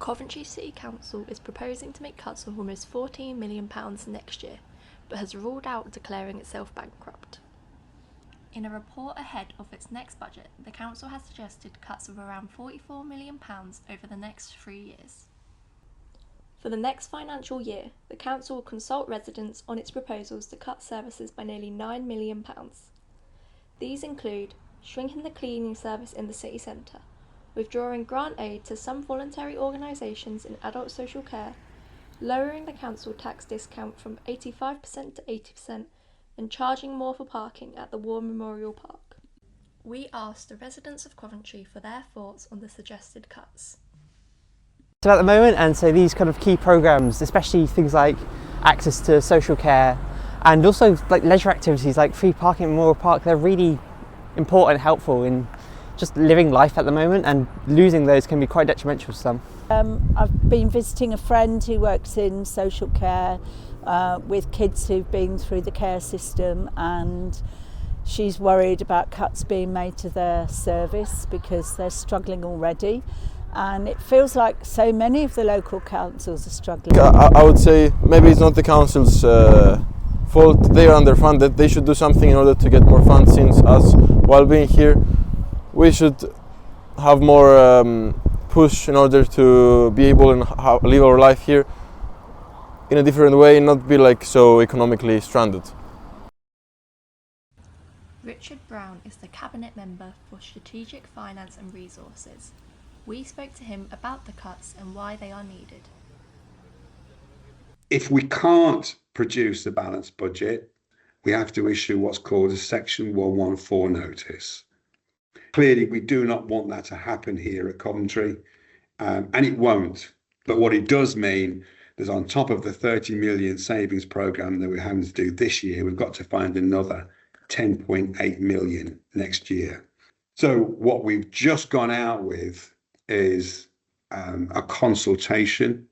Coventry City Council is proposing to make cuts of almost £14 million next year, but has ruled out declaring itself bankrupt. In a report ahead of its next budget, the council has suggested cuts of around £44 million over the next 3 years. For the next financial year, the council will consult residents on its proposals to cut services by nearly £9 million. These include shrinking the cleaning service in the city centre, withdrawing grant aid to some voluntary organisations in adult social care, lowering the council tax discount from 85% to 80%, and charging more for parking at the War Memorial Park. We asked the residents of Coventry for their thoughts on the suggested cuts. So at the moment, and so these kind of key programmes, especially things like access to social care and also like leisure activities like free parking at Memorial Park, they're really important and helpful in just living life at the moment, and losing those can be quite detrimental to some. I've been visiting a friend who works in social care with kids who've been through the care system, and she's worried about cuts being made to their service because they're struggling already, and it feels like so many of the local councils are struggling. I would say maybe it's not the council's fault. They are underfunded. They should do something in order to get more funds, since us, while being here, we should have more push in order to be able to live our life here in a different way and not be like so economically stranded. Richard Brown is the Cabinet Member for Strategic Finance and Resources. We spoke to him about the cuts and why they are needed. If we can't produce a balanced budget, we have to issue what's called a Section 114 notice. Clearly, we do not want that to happen here at Coventry, and it won't. But what it does mean is, on top of the 30 million savings programme that we're having to do this year, we've got to find another 10.8 million next year. So what we've just gone out with is a consultation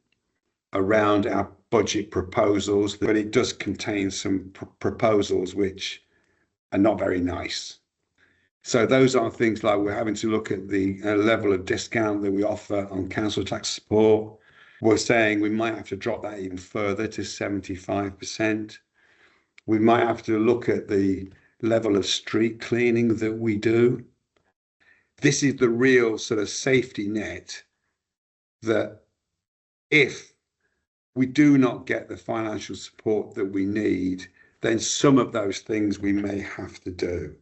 around our budget proposals, but it does contain some proposals which are not very nice. So those are things like we're having to look at the level of discount that we offer on council tax support. We're saying we might have to drop that even further to 75%. We might have to look at the level of street cleaning that we do. This is the real sort of safety net that if we do not get the financial support that we need, then some of those things we may have to do.